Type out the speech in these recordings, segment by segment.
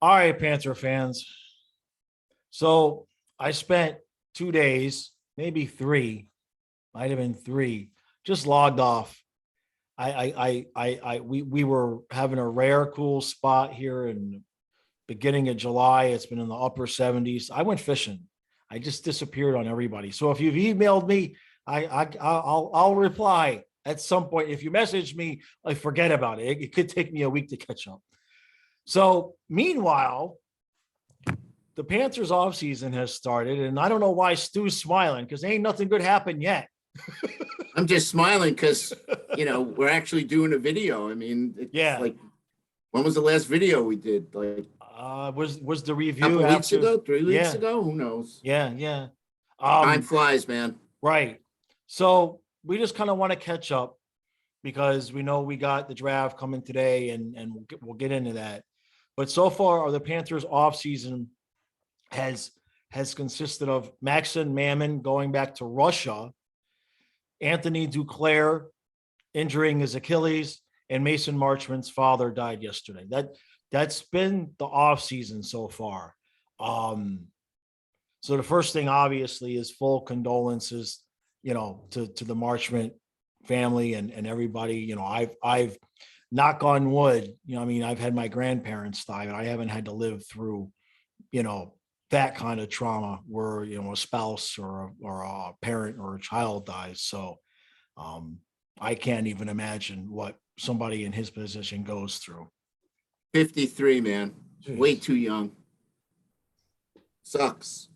All right, Panther fans. So I spent 2 days, maybe three, might have been three, just logged off. We were having a rare cool spot here in beginning of July. It's been in the upper 70s. I went fishing. I just disappeared on everybody. So if you've emailed me, I'll reply at some point. If you message me, I forget about it. It could take me a week to catch up. So meanwhile, the Panthers offseason has started, and I don't know why Stu's smiling because ain't nothing good happened yet. I'm just smiling because, we're actually doing a video. I mean, Yeah. like, when was the last video we did? Like, Was the review couple after, weeks ago, 3 weeks yeah, ago? Who knows? yeah. Time flies, man. Right. So we just kind of want to catch up because we know we got the draft coming today, and we'll get into that. But so far, the Panthers offseason has consisted of Maxon Mammon going back to Russia, Anthony Duclair injuring his Achilles, and Mason Marchman's father died yesterday. That's been the offseason so far. So the first thing, obviously, is full condolences, to the Marchman family and everybody. I've knock on wood, I've had my grandparents die, but I haven't had to live through, that kind of trauma where, a spouse or a parent or a child dies. So I can't even imagine what somebody in his position goes through. 53, man. Jeez. Way too young. Sucks.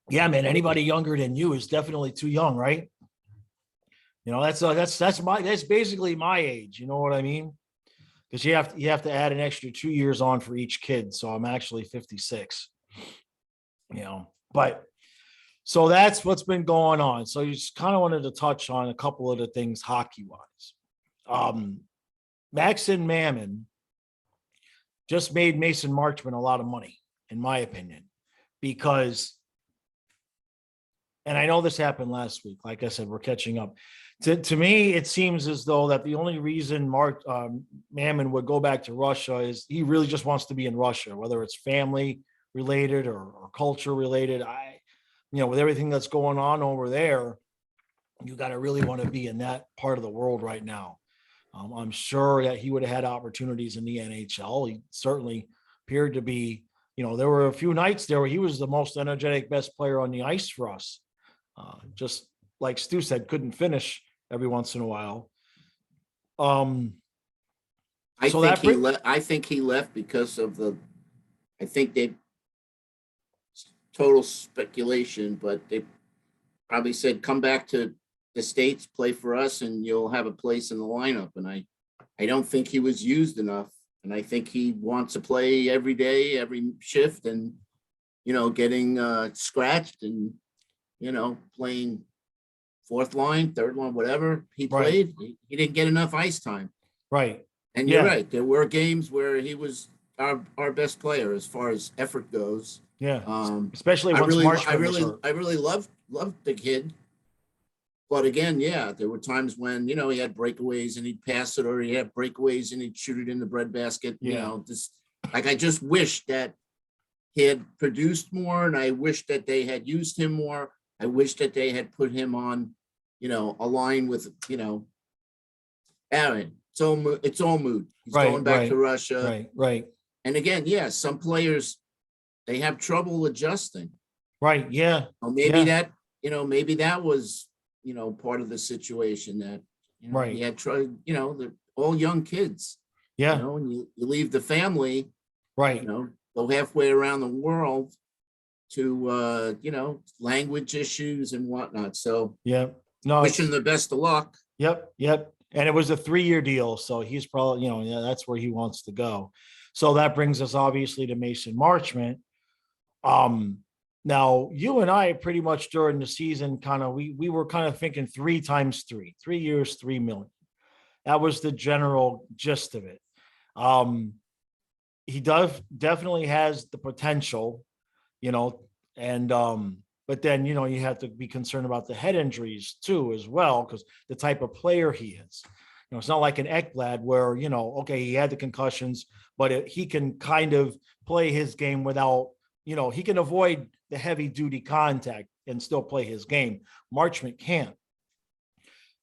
Yeah, man. Anybody younger than you is definitely too young, right? That's basically my age. You know what I mean? Because you have to add an extra 2 years on for each kid. So I'm actually 56. But so that's what's been going on. So you just kind of wanted to touch on a couple of the things hockey wise. Maxon Mammon just made Mason Marchman a lot of money, in my opinion, because, and I know this happened last week. Like I said, we're catching up. To me, it seems as though that the only reason Mammon would go back to Russia is he really just wants to be in Russia, whether it's family related or culture related. With everything that's going on over there, you got to really want to be in that part of the world right now. I'm sure that he would have had opportunities in the NHL. He certainly appeared to be, there were a few nights there where he was the most energetic, best player on the ice for us. Just like Stu said, couldn't finish every once in a while. I think he left because of I think they, total speculation, but they probably said, come back to the States, play for us, and you'll have a place in the lineup. And I don't think he was used enough. And I think he wants to play every day, every shift, and, getting scratched and, playing fourth line, third line, whatever he played. Right. He didn't get enough ice time. Right. And you're right. There were games where he was our best player as far as effort goes. Yeah. Especially once I really loved the kid. But again, there were times when, he had breakaways and he'd pass it, or he had breakaways and he'd shoot it in the breadbasket. Yeah. I just wish that he had produced more, and I wish that they had used him more. I wish that they had put him on, a line with, Aaron. It's all mood. He's going back to Russia. Right. And again, some players, they have trouble adjusting. Right. Yeah. Well, maybe that was, part of the situation that, right. He had tried, they're all young kids. Yeah. And you leave the family, right. Go halfway around the world to, language issues and whatnot. So wish him the best of luck. Yep. And it was a 3-year deal. So he's probably, that's where he wants to go. So that brings us obviously to Mason Marchman. Now you and I pretty much during the season we were kind of thinking 3 times 3 years, $3 million. That was the general gist of it. He definitely has the potential, and but then, you have to be concerned about the head injuries too, as well, because the type of player he is. it's not like an Ekblad where, okay, he had the concussions, but he can kind of play his game without, he can avoid the heavy duty contact and still play his game. Marchment can't.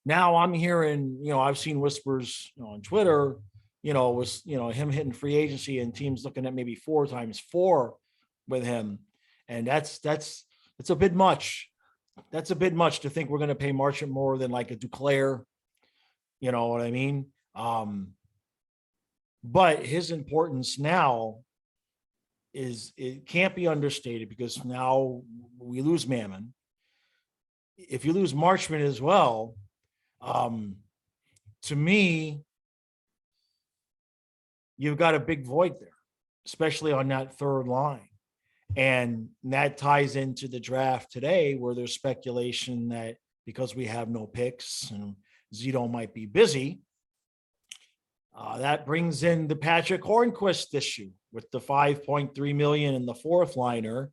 Now I'm hearing, I've seen whispers on Twitter, was, him hitting free agency and teams looking at maybe 4x4 with him. And that's a bit much. That's a bit much to think we're going to pay Marchment more than like a Duclair. You know what I mean? But his importance now it can't be understated, because now we lose Mammon. If you lose Marchment as well, to me, you've got a big void there, especially on that third line. And that ties into the draft today, where there's speculation that because we have no picks and Zito might be busy, that brings in the Patrick Hornquist issue with the $5.3 million in the fourth liner.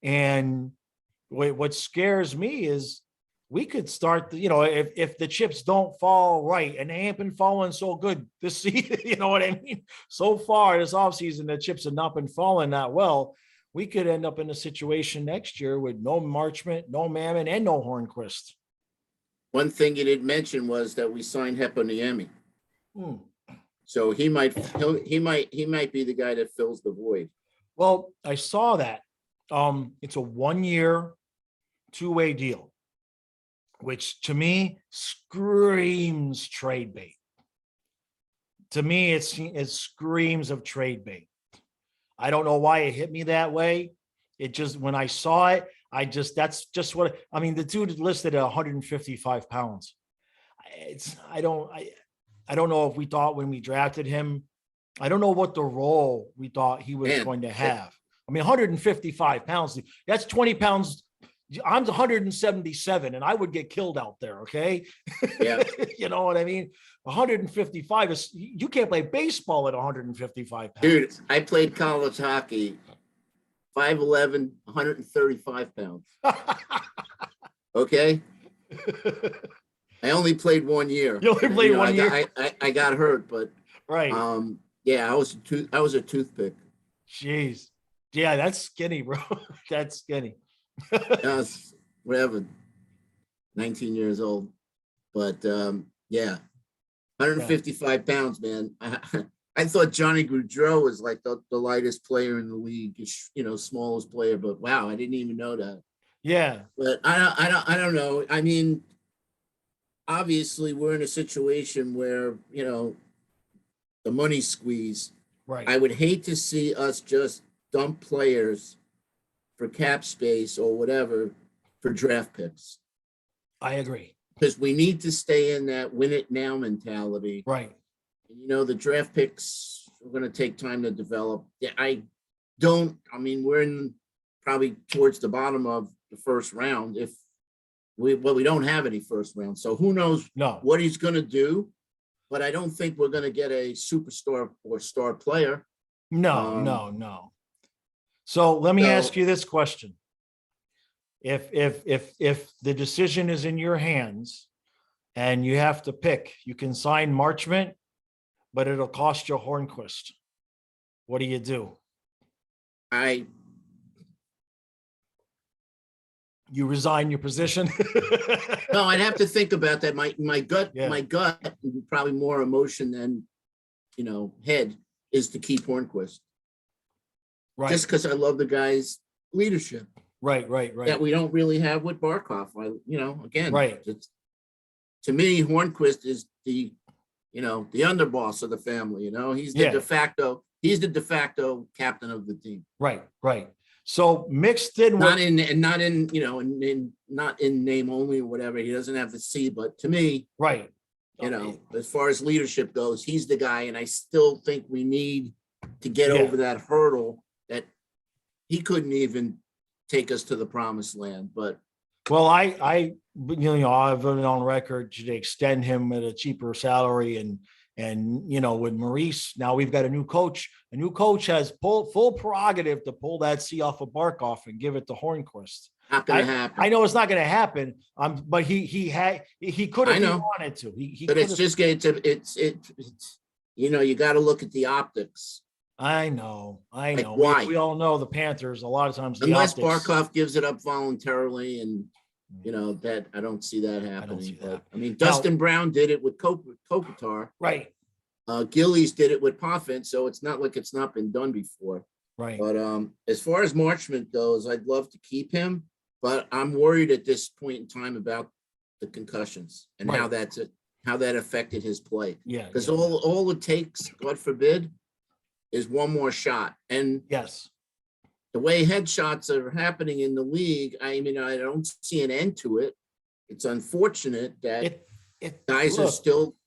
And what scares me is we could start, if the chips don't fall right, and they ain't been falling so good this season, you know what I mean? So far this offseason, the chips have not been falling that well. We could end up in a situation next year with no Marchment, no Mammon, and no Hornquist. One thing you didn't mention was that we signed Heponiemi. So he might be the guy that fills the void. Well, I saw that. It's a 1-year, 2-way deal, which to me screams trade bait. To me, it screams of trade bait. I don't know why it hit me that way. It just, when I saw it, that's just what, the dude listed at 155 pounds. I don't know if we thought when we drafted him, I don't know what the role we thought he was going to have. 155 pounds, that's 20 pounds. I'm 177 and I would get killed out there. Okay. Yeah. You know what I mean? 155 is, you can't play baseball at 155 pounds. Dude, I played college hockey, 5'11", 135 pounds. Okay. I only played 1 year. You only played 1 year. I got hurt, but right. Yeah, I was a toothpick. Jeez. Yeah, that's skinny, bro. That's skinny. Whatever. 19 years old. But yeah. 155 pounds, man. I thought Johnny Gaudreau was like the lightest player in the league, smallest player, but wow, I didn't even know that. Yeah. But I don't know. Obviously we're in a situation where, the money squeeze. Right. I would hate to see us just dump players for cap space or whatever for draft picks. I agree. Because we need to stay in that win it now mentality. Right. The draft picks are going to take time to develop. We're in probably towards the bottom of the first round. We don't have any first round. So who knows what he's going to do. But I don't think we're going to get a superstar or star player. No. So let me ask you this question. If the decision is in your hands and you have to pick, you can sign Marchment, but it'll cost you Hornquist. What do you do? You resign your position? No, I'd have to think about that. My gut, probably more emotion than, head, is to keep Hornquist. Right. Just because I love the guy's leadership. Right. That we don't really have with Barkov. Again, right. To me, Hornquist is the underboss of the family. He's the de facto captain of the team. Right. So mixed in not in name only or whatever. He doesn't have the C, but to me, right. As far as leadership goes, he's the guy, and I still think we need to get over that hurdle that he couldn't even take us to the promised land. But I've been on record to extend him at a cheaper salary and And, with Maurice, now we've got a new coach. A new coach has full prerogative to pull that C off of Barkov and give it to Hornquist. Not going to happen. I know it's not going to happen. But he could have, I know. wanted to. But it's just it's you got to look at the optics. I know. Like, why? We all know the Panthers. A lot of times, unless Barkov gives it up voluntarily, and that I don't see that happening. I don't see that. I mean, Dustin Brown did it with Kopitar. Right. Gillies did it with Poffin, so it's not like it's not been done before. Right. But as far as Marchment goes, I'd love to keep him, but I'm worried at this point in time about the concussions and how that affected his play. Yeah. Because all it takes, God forbid, is one more shot. And yes, the way headshots are happening in the league, I mean, I don't see an end to it. It's unfortunate that guys are still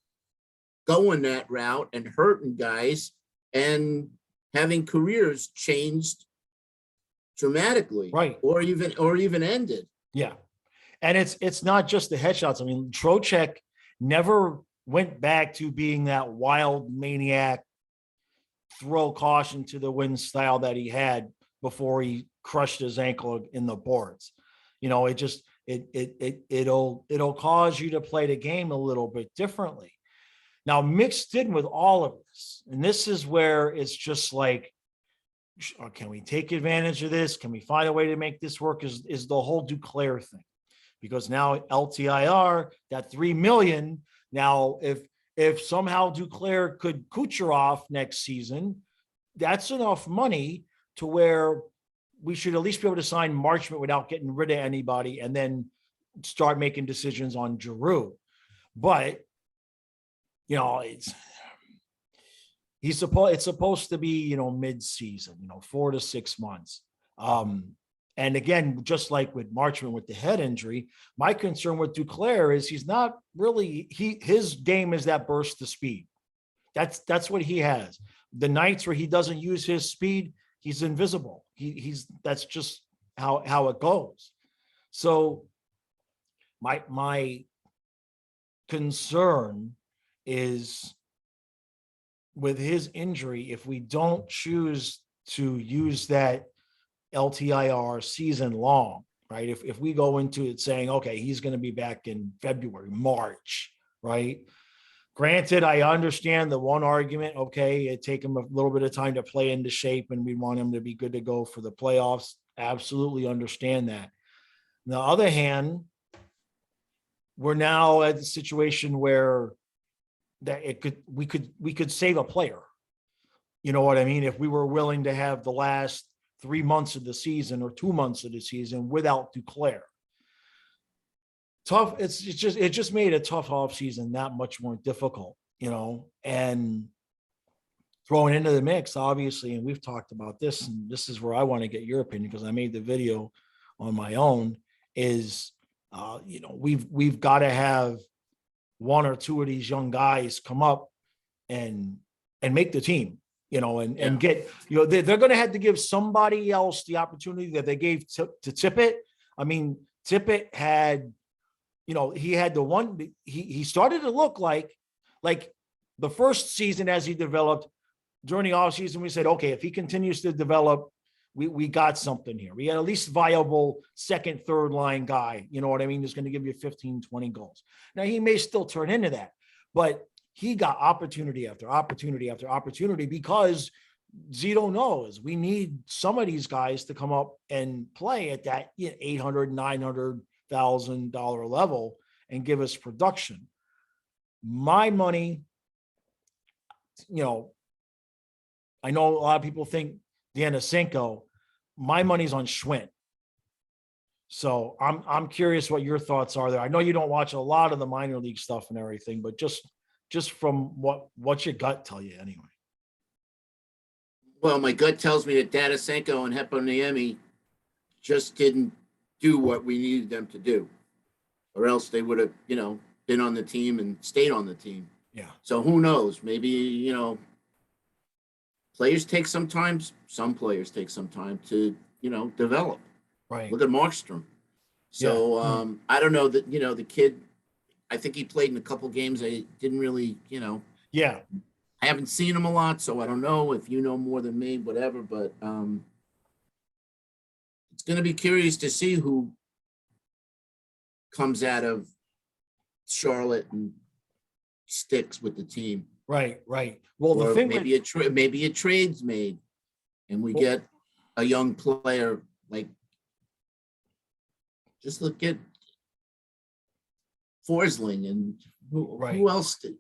going that route and hurting guys and having careers changed dramatically, right? Or even ended. Yeah, and it's not just the headshots. I mean, Trocheck never went back to being that wild maniac, throw caution to the wind style that he had before he crushed his ankle in the boards. It'll cause you to play the game a little bit differently. Now, mixed in with all of this, and this is where it's just like, can we take advantage of this? Can we find a way to make this work? Is the whole Duclair thing, because now LTIR, that $3 million. Now, if somehow Duclair could Kucherov next season, that's enough money to where we should at least be able to sign Marchment without getting rid of anybody, and then start making decisions on Giroux. But it's supposed to be, mid-season, 4 to 6 months. And again, just like with Marchment with the head injury, my concern with Duclair is he's not really, his game is that burst of speed. That's what he has. The nights where he doesn't use his speed, he's invisible. That's just how it goes. So my concern is with his injury, if we don't choose to use that LTIR season long, right? If we go into it saying, okay, he's going to be back in February, March, right? Granted, I understand the one argument, okay, it take him a little bit of time to play into shape and we want him to be good to go for the playoffs. Absolutely understand that. On the other hand, we're now at the situation where we could save a player. You know what I mean? If we were willing to have the last 3 months of the season or 2 months of the season without Duclair. Tough. It just made a tough offseason that much more difficult, and throwing into the mix, obviously, and we've talked about this, and this is where I want to get your opinion because I made the video on my own, is, we've got to have one or two of these young guys come up and make the team, and get, they're going to have to give somebody else the opportunity that they gave to Tippett. I mean, Tippett had, he had the one, he started to look like the first season as he developed during the offseason. We said, okay, if he continues to develop, we got something here. We had at least viable second, third line guy, you know what I mean? Who's going to give you 15, 20 goals. Now he may still turn into that, but he got opportunity after opportunity after opportunity because Zito knows we need some of these guys to come up and play at that $800,000, $900,000 level and give us production. My money, I know a lot of people think Denisenko. My money's on Schwinn. So I'm curious what your thoughts are there. I know you don't watch a lot of the minor league stuff and everything, but just from what's your gut tell you anyway? Well, my gut tells me that Denisenko and Heponiemi just didn't do what we needed them to do, or else they would have, been on the team and stayed on the team. Yeah. So who knows? Maybe, players take some time. Some players take some time to, develop. Right. Look at Markstrom. So I don't know that, the kid, I think he played in a couple games. I didn't really, Yeah. I haven't seen him a lot, so I don't know if you know more than me, whatever, but it's going to be curious to see who comes out of Charlotte and sticks with the team. Right. Right. Well, the Or thing with, maybe a trade's made and we get a young player. Like, just look at Forsling and right. who else did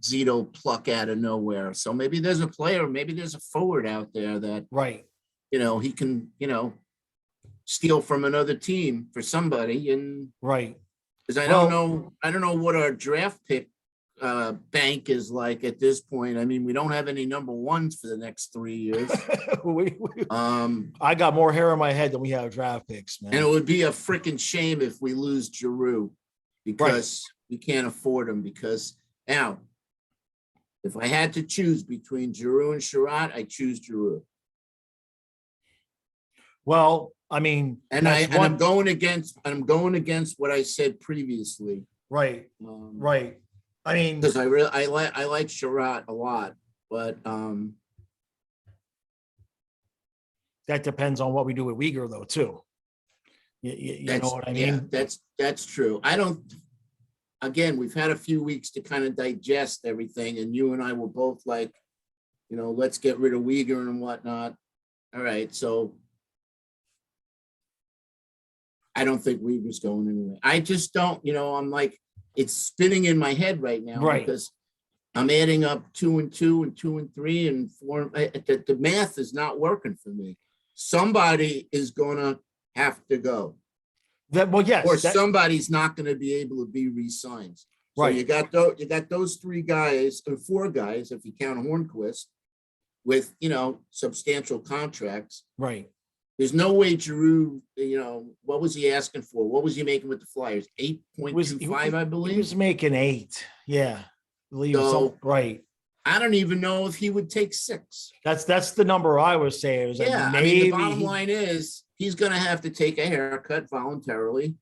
Zito pluck out of nowhere? So maybe there's a player, maybe there's a forward out there that, Right. he can, steal from another team for somebody. And Right. because I Well, don't know what our draft pick bank is like at this point. I mean, we don't have any number ones for the next 3 years. I got more hair on my head than we have draft picks, man. And it would be a freaking shame if we lose Giroux because we can't afford him. Because now, if I had to choose between Giroux and Sherratt, I choose Giroux. Well, I mean, I'm going against what I said previously. Right. Right. I mean, because I like Sherratt a lot, but that depends on what we do with Uyghur, though, too. You know what I mean? Yeah, that's true. Again, we've had a few weeks to kind of digest everything, and you and I were both like, let's get rid of Uyghur and whatnot. All right, so I don't think Uyghur's going anywhere. I just don't, I'm like, it's spinning in my head right now because I'm adding up 2 and 2 and 2 and 3 and 4. The math is not working for me. Somebody is going to have to go. Or somebody's not going to be able to be re-signed. So you got those 3 guys or 4 guys, if you count Hornquist, with substantial contracts. Right. There's no way Giroux, what was he asking for? What was he making with the Flyers? 8.25, I believe. He was making 8. Yeah. So, right. I don't even know if he would take 6. That's the number I was saying. Was yeah. I mean, the bottom line is he's going to have to take a haircut voluntarily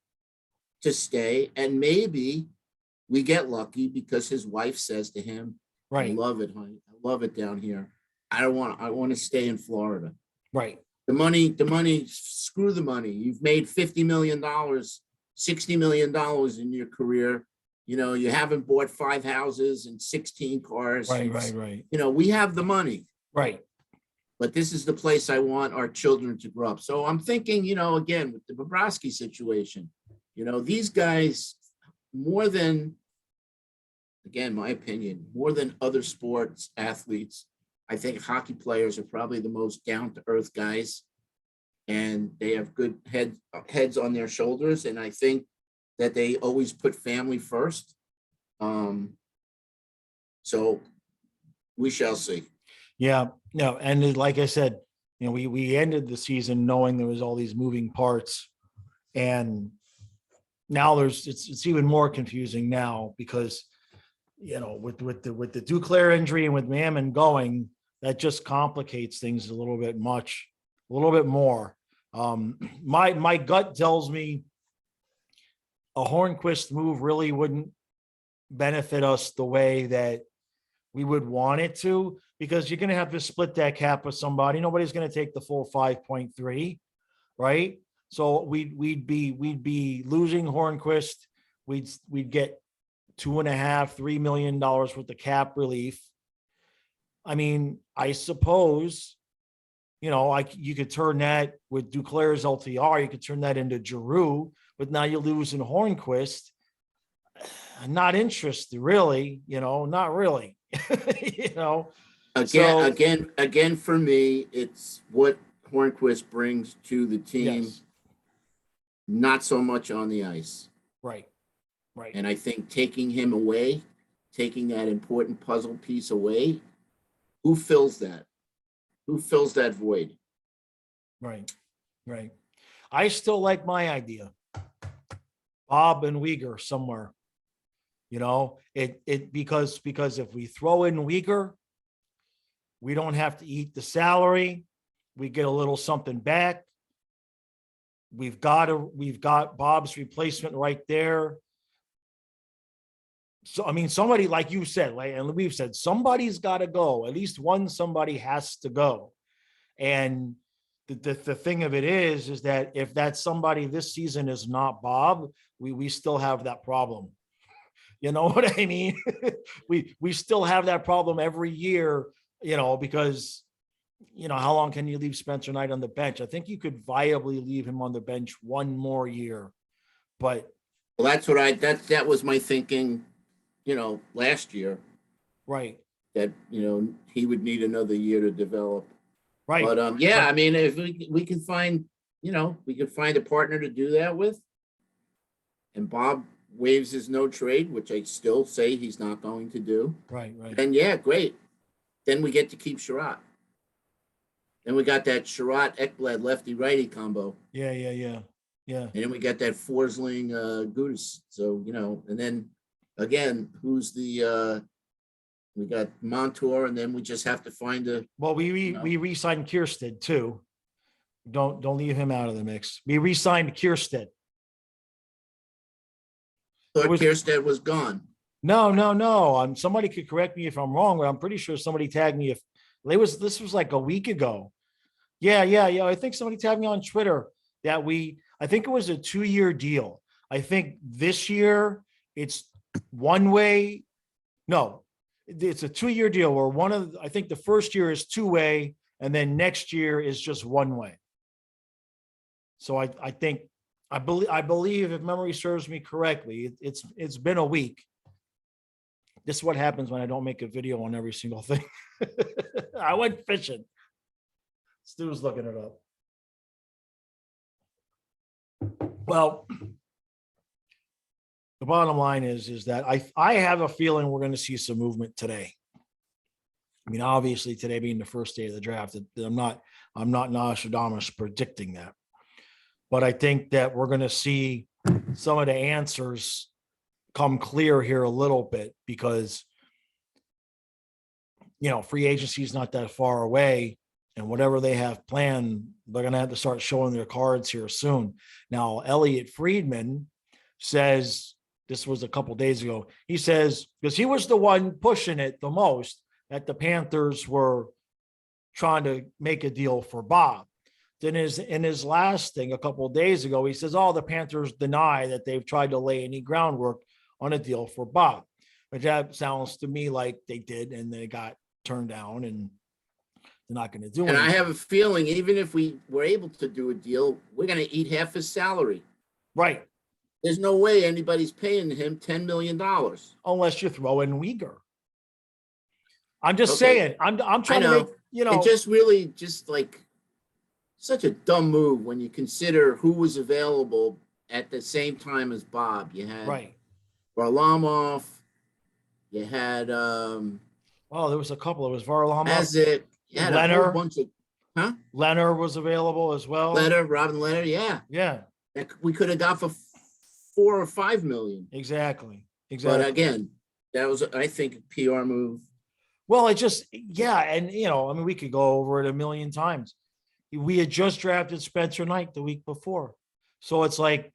to stay. And maybe we get lucky because his wife says to him, I love it, honey. I love it down here. I want to stay in Florida. Right. The money, screw the money. You've made $50 million, $60 million in your career. You haven't bought 5 houses and 16 cars. Right. We have the money. Right. But this is the place I want our children to grow up. So I'm thinking, again, with the Bobrovsky situation, these guys, more than, again, my opinion, more than other sports athletes, I think hockey players are probably the most down-to-earth guys, and they have good heads on their shoulders. And I think that they always put family first. So we shall see. Yeah. No. And like I said, we ended the season knowing there was all these moving parts, and now it's even more confusing now because, with the Duclair injury and with Mammon going, that just complicates things a little bit more. My gut tells me a Hornquist move really wouldn't benefit us the way that we would want it to, because you're going to have to split that cap with somebody. Nobody's going to take the full 5.3, right? So we'd be losing Hornquist. We'd get $2.5-3 million worth of cap relief. I mean, I suppose, you could turn that with Duclair's LTR, you could turn that into Giroux, but now you're losing Hornquist. Not interested, really, not really. Again, for me, it's what Hornquist brings to the team, not so much on the ice. Right. And I think taking him away, taking that important puzzle piece away, who fills that? Who fills that void? Right. I still like my idea. Bob and Uyghur somewhere. Because if we throw in Uyghur, we don't have to eat the salary. We get a little something back. We've got Bob's replacement right there. So, I mean, somebody, like you said, like, and we've said, somebody's got to go. At least one somebody has to go. And the thing of it is that if that somebody this season is not Bob, we still have that problem. You know what I mean? We still have that problem every year, because how long can you leave Spencer Knight on the bench? I think you could viably leave him on the bench one more year, but Well, that's what that was my thinking, last year, right, that, he would need another year to develop. right. But yeah, I mean, if we can find, we could find a partner to do that with, and Bob waives his no trade, which I still say he's not going to do. Right. Then yeah, great. Then we get to keep Sherratt. Then we got that Sherratt Ekblad lefty righty combo. Yeah. And then we got that Forsling Gudis. So, and then again, who's the we got Montour, and then we just have to find a. Well, we re-signed Kierstead too. Don't leave him out of the mix. We re-signed Kierstead. Thought Kierstead was gone. No. Somebody could correct me if I'm wrong, but I'm pretty sure somebody tagged me this was like a week ago. Yeah. I think somebody tagged me on Twitter that I think it was a 2-year deal. I think this year it's one way. No, it's a 2-year deal where I think the first year is 2-way and then next year is just 1-way. So I believe if memory serves me correctly, it's been a week. This is what happens when I don't make a video on every single thing. I went fishing. Stu's looking it up. Well, the bottom line is that I have a feeling we're going to see some movement today. I mean, obviously today being the first day of the draft, I'm not Nostradamus predicting that, but I think that we're going to see some of the answers come clear here a little bit because, free agency is not that far away, and whatever they have planned, they're going to have to start showing their cards here soon. Now, Elliot Friedman says, this was a couple days ago, he says, because he was the one pushing it the most, that the Panthers were trying to make a deal for Bob. Then in his last thing a couple of days ago, he says, the Panthers deny that they've tried to lay any groundwork on a deal for Bob. But that sounds to me like they did, and they got turned down, and they're not going to do it. And I have a feeling even if we were able to do a deal, we're going to eat half his salary. Right. There's no way anybody's paying him $10 million. Unless you throw in Uyghur. I'm just saying, I'm trying to make, It just really like such a dumb move when you consider who was available at the same time as Bob. You had Varlamov, you had there was a couple. It was Varlamov. Mazik, you had a whole bunch of Leonard was available as well. Robin Leonard, yeah. That we could have got for $4 or $5 million. Exactly. But again, that was, I think, a PR move. Well, it just, and I mean, we could go over it a million times. We had just drafted Spencer Knight the week before. So it's like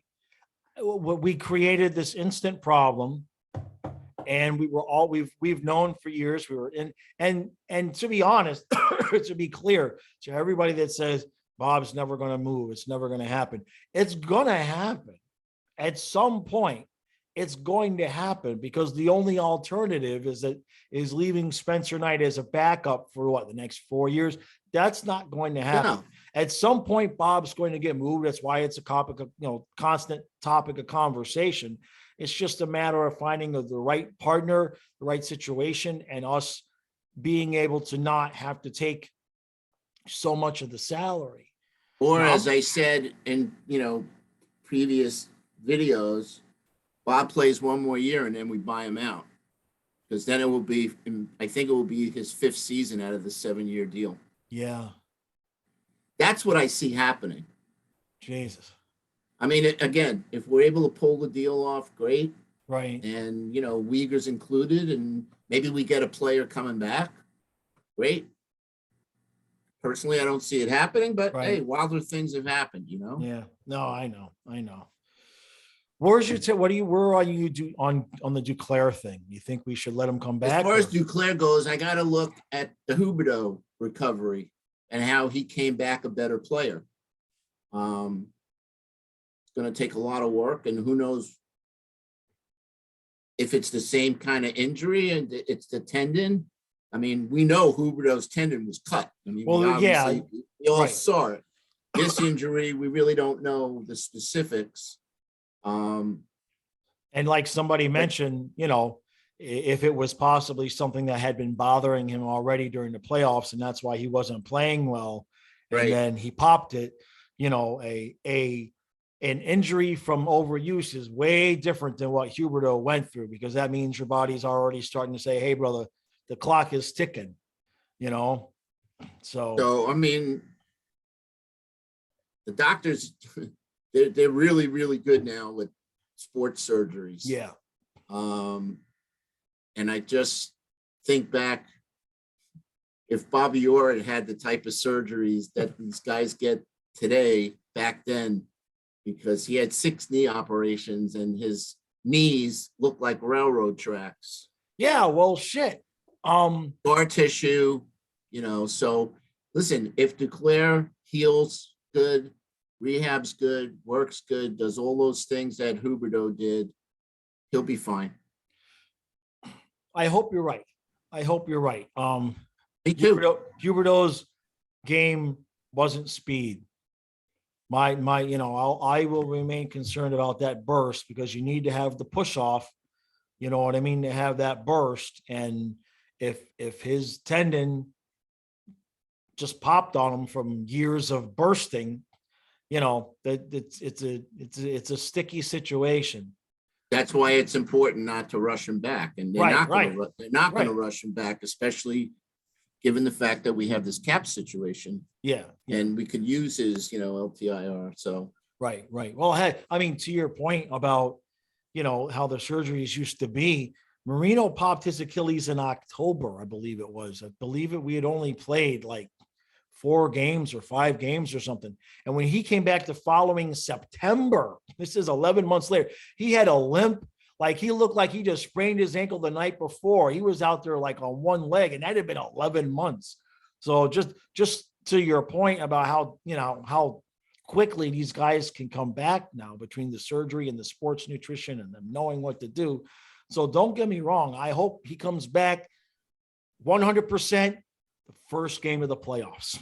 we created this instant problem, and we've known for years we were in, and to be honest, to be clear to everybody that says Bob's never going to move, it's never going to happen. It's going to happen at some point. It's going to happen because the only alternative is leaving Spencer Knight as a backup for the next 4 years. That's not going to happen. No. At some point, Bob's going to get moved. That's why it's a topic of, constant topic of conversation. It's just a matter of finding the right partner, the right situation, and us being able to not have to take so much of the salary. Or as I said in, previous videos, Bob plays one more year and then we buy him out, because then I think it will be his 5th season out of the 7-year deal. Yeah. That's what I see happening. Jesus. I mean, again, if we're able to pull the deal off, great. Right. And, Uyghur's included, and maybe we get a player coming back. Great. Personally, I don't see it happening, but hey, wilder things have happened, Yeah. No, I know. where are you on the Duclair thing? You think we should let him come As back? far as Duclair goes, I got to look at the Huberdeau recovery and how he came back a better player. It's going to take a lot of work, and who knows if it's the same kind of injury and it's the tendon. I mean, we know Huberdeau's tendon was cut. I mean, we all right. saw it. This injury, we really don't know the specifics. And like somebody mentioned, if it was possibly something that had been bothering him already during the playoffs, and that's why he wasn't playing well, and Right. then he popped it, an injury from overuse is way different than what Huberdeau went through, because that means your body's already starting to say, hey, brother, the clock is ticking, So I mean, the doctors, they're really, really good now with sports surgeries. Yeah. And I just think back, if Bobby Orr had the type of surgeries that these guys get today, back then, because he had 6 knee operations and his knees look like railroad tracks. Yeah, well, shit. Scar tissue, so listen, if Duclair heals good, rehab's good, works good, does all those things that Huberdeau did, he'll be fine. I hope you're right. Me too. Huberdeau's game wasn't speed. I will remain concerned about that burst, because you need to have the push off, you know what I mean, to have that burst. And if his tendon just popped on him from years of bursting, that it's a sticky situation. That's why it's important not to rush him back, and they're not going to rush him back, especially given the fact that we have this cap situation. Yeah. And we could use his, LTIR. So right. Well, hey, I mean, to your point about, how the surgeries used to be, Marino popped his Achilles in October, I believe it was. I believe we had only played like 4 games or 5 games or something. And when he came back the following September, this is 11 months later, he had a limp. Like, he looked like he just sprained his ankle the night before. He was out there like on one leg, and that had been 11 months. So just to your point about how quickly these guys can come back now, between the surgery and the sports nutrition and them knowing what to do. So don't get me wrong. I hope he comes back 100% the first game of the playoffs.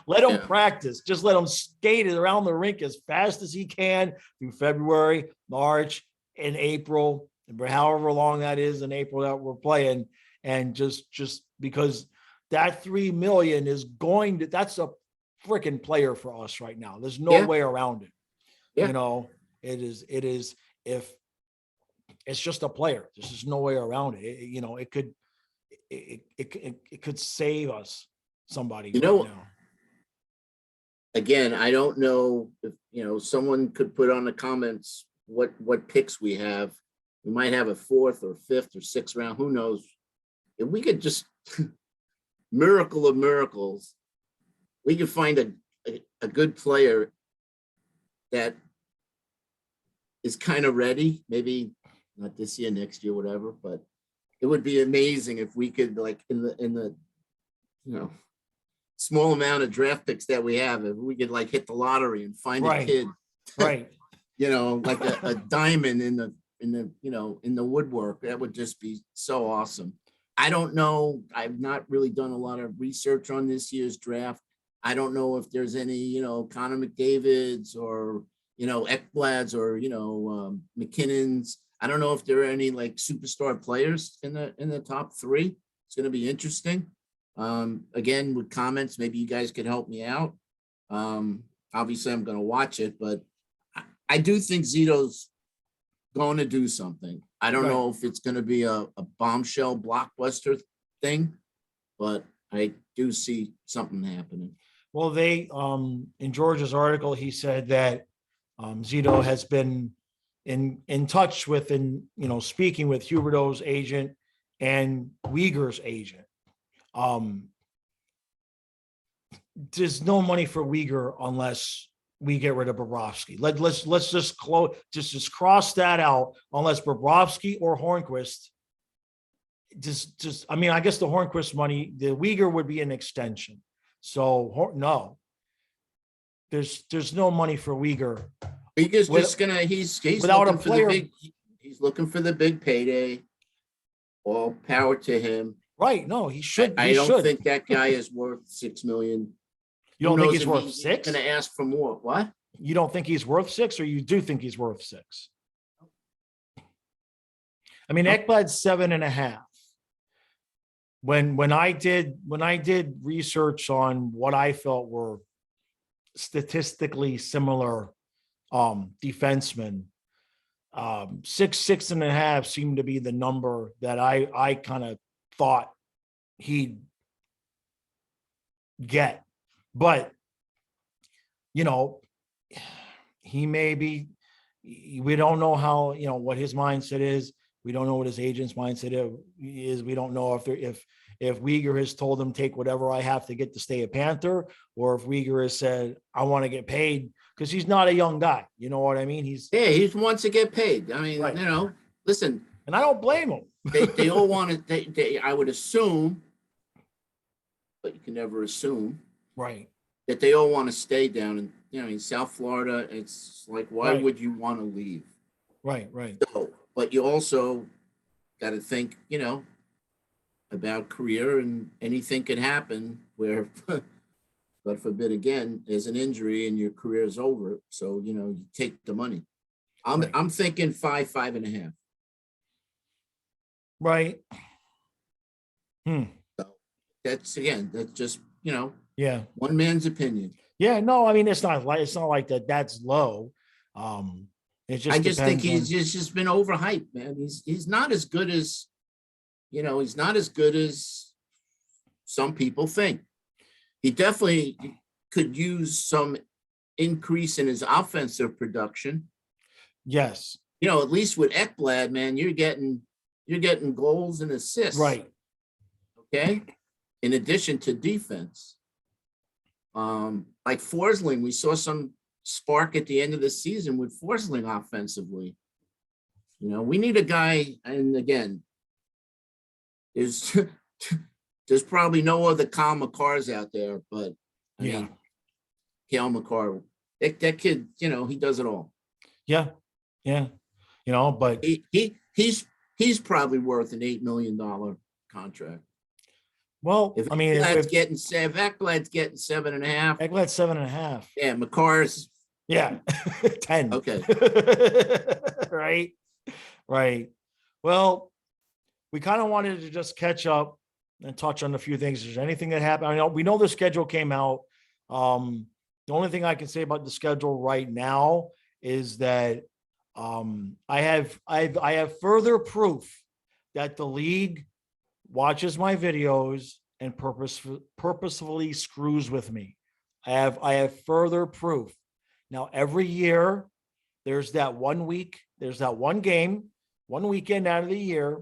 Let him practice. Just let him skate it around the rink as fast as he can through February, March, and April, and however long that is in April that we're playing. And just because that $3 million that's a freaking player for us right now. There's no way around it. Yeah. It is, if it's just a player, there's just no way around it. It could save us. Somebody now. Again, I don't know if someone could put on the comments what picks we have. We might have a 4th or 5th or 6th round. Who knows? If we could just miracle of miracles, we could find a good player that is kind of ready. Maybe not this year, next year, whatever. But it would be amazing if we could, like, in the small amount of draft picks that we have, if we could like hit the lottery and find a kid, right? Like a diamond in the woodwork. That would just be so awesome. I don't know. I've not really done a lot of research on this year's draft. I don't know if there's any, Connor McDavid's or, Ekblads or, McKinnon's. I don't know if there are any like superstar players in the top 3. It's going to be interesting. Again, with comments, maybe you guys could help me out. Obviously I'm going to watch it, but I do think Zito's going to do something. I don't know if it's going to be a bombshell blockbuster thing, but I do see something happening. Well, they, in George's article, he said that Zito has been in touch with, speaking with Huberdeau's agent and Uyghur's agent. There's no money for Uyghur unless we get rid of Bobrovsky. Let's just just cross that out unless Bobrovsky or Hornquist. I mean, I guess the Hornquist money, the Uyghur would be an extension. So no, there's no money for Uyghur. Uyghur's just gonna he's without a looking for player. He's looking for the big payday. All power to him. Right? No, he should. I don't think that guy is worth $6 million. You don't think he's worth $6? He's going to ask for more. What? You don't think he's worth $6, or you do think he's worth $6? I mean, Ekblad's 7.5. When I did research on what I felt were statistically similar defensemen, 6.5 seemed to be the number that I kind of thought he'd get. But, you know, he may be, we don't know how, you know, what his mindset is. We don't know what his agent's mindset is. We don't know if Uyghur has told him, take whatever I have to get to stay a Panther, or if Uyghur has said, I want to get paid, because he's not a young guy. You know what I mean? He wants to get paid. I mean, right. You know, listen. And I don't blame him. they all want to, I would assume, but you can never assume. Right. That they all want to stay down in, you know, in South Florida. It's like, why right. would you want to leave? Right. So, but you also got to think, you know, about career, and anything can happen where, God forbid, again, there's an injury and your career is over. So, you know, you take the money. I'm thinking 5.5. Right. So that's just, you know, yeah, one man's opinion. Yeah, no, I mean, it's not like that. That's low. It just, I just think he's just been overhyped, man. He's not as good as, you know, he's not as good as some people think. He definitely could use some increase in his offensive production. Yes. You know, at least with Ekblad, man, you're getting goals and assists. Right. Okay. In addition to defense. Like Forsling, we saw some spark at the end of the season with Forsling offensively. You know, we need a guy, and again, there's probably no other Kyle McCarrs out there, but I mean, Kyle McCarr, that kid, you know, he does it all. Yeah. You know, but he's probably worth an $8 million contract. Well, if I mean, Ekblad's getting 7.5. Ekblad's 7.5. Yeah, McCarr's 10. Okay. Right. Well, we kind of wanted to just catch up and touch on a few things. Is there anything that happened? I know we know the schedule came out. The only thing I can say about the schedule right now is that I have further proof that the league watches my videos and purposefully screws with me. I have further proof. Now, every year, there's that 1 week, there's that one game, one weekend out of the year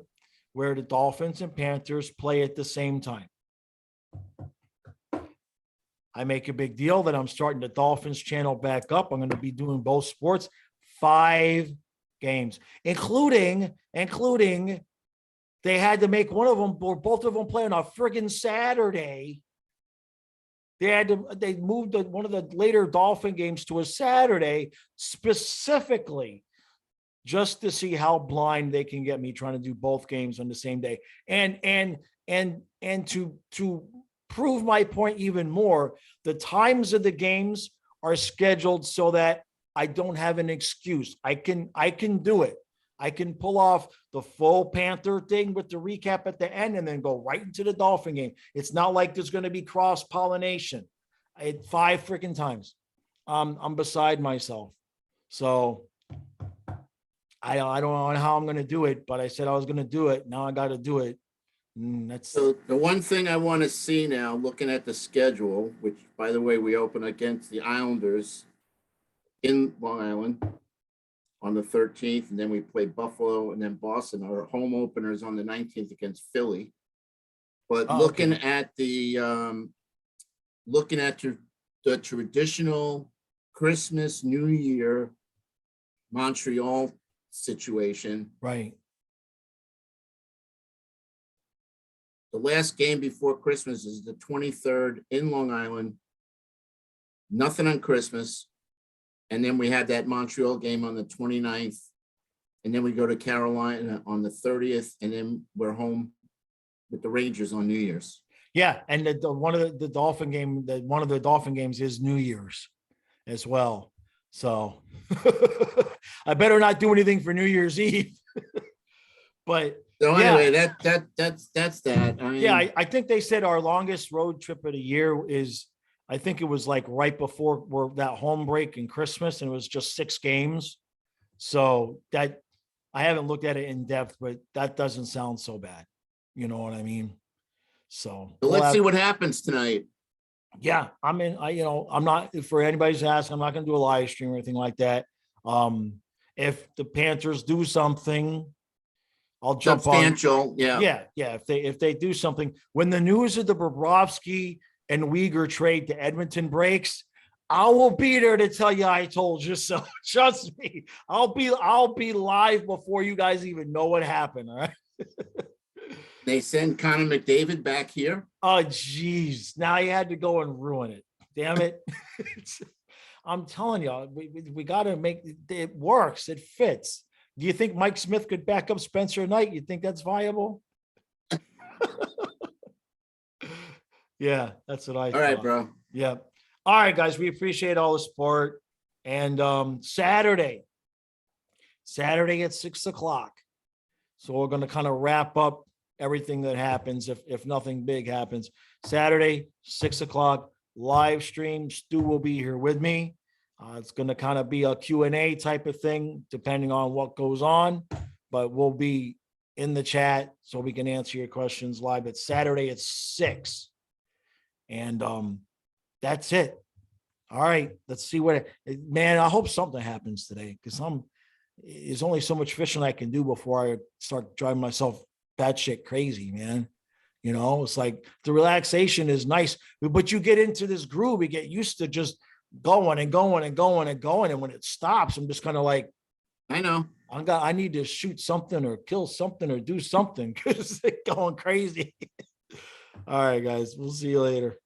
where the Dolphins and Panthers play at the same time. I make a big deal that I'm starting the Dolphins channel back up. I'm going to be doing both sports, 5 games, including they had to make one of them or both of them play on a friggin' Saturday. They moved one of the later Dolphin games to a Saturday specifically just to see how blind they can get me trying to do both games on the same day. And to prove my point even more, the times of the games are scheduled so that I don't have an excuse. I can do it. I can pull off the full Panther thing with the recap at the end and then go right into the Dolphin game. It's not like there's going to be cross-pollination. I had 5 freaking times. I'm beside myself. So I don't know how I'm going to do it, but I said I was going to do it. Now I got to do it. So the one thing I want to see now, looking at the schedule, which, by the way, we open against the Islanders in Long Island on the 13th, and then we play Buffalo and then Boston. Our home openers on the 19th against Philly. But looking at the traditional Christmas, New Year, Montreal situation. Right. The last game before Christmas is the 23rd in Long Island. Nothing on Christmas. And then we have that Montreal game on the 29th. And then we go to Carolina on the 30th. And then we're home with the Rangers on New Year's. Yeah. And one of the Dolphin game, one of the Dolphin games is New Year's as well. So I better not do anything for New Year's Eve. But So yeah. anyway, that's that. I mean, Yeah, I think they said our longest road trip of the year is, I think it was like right before that home break and Christmas, and it was just 6 games. So that, I haven't looked at it in depth, but that doesn't sound so bad. You know what I mean? So let's see what happens tonight. Yeah, I'm not, for anybody's ask, I'm not going to do a live stream or anything like that. If the Panthers do something, I'll jump Substantial, on. yeah. Yeah. If they do something, when the news of the Bobrovsky and Uyghur trade to Edmonton breaks, I will be there to tell you I told you so. Trust me, I'll be live before you guys even know what happened. All right. They send Connor McDavid back here. Oh, geez. Now you had to go and ruin it. Damn it. I'm telling you, we got to make it works. It fits. Do you think Mike Smith could back up Spencer Knight? You think that's viable? Yeah, that's what I thought. All right, bro. Yeah. All right, guys. We appreciate all the support. And Saturday at 6:00. So we're going to kind of wrap up everything that happens if nothing big happens. Saturday, 6:00, live stream. Stu will be here with me. It's going to kind of be a Q&A type of thing, depending on what goes on, but we'll be in the chat so we can answer your questions live. It's Saturday at 6. And that's it. All right, let's see man, I hope something happens today, because there's only so much fishing I can do before I start driving myself batshit crazy, man. You know, it's like the relaxation is nice, but you get into this groove, you get used to just going and going and going and going. And when it stops, I'm just kind of like, I know. I need to shoot something or kill something or do something because it's going crazy. All right, guys, we'll see you later.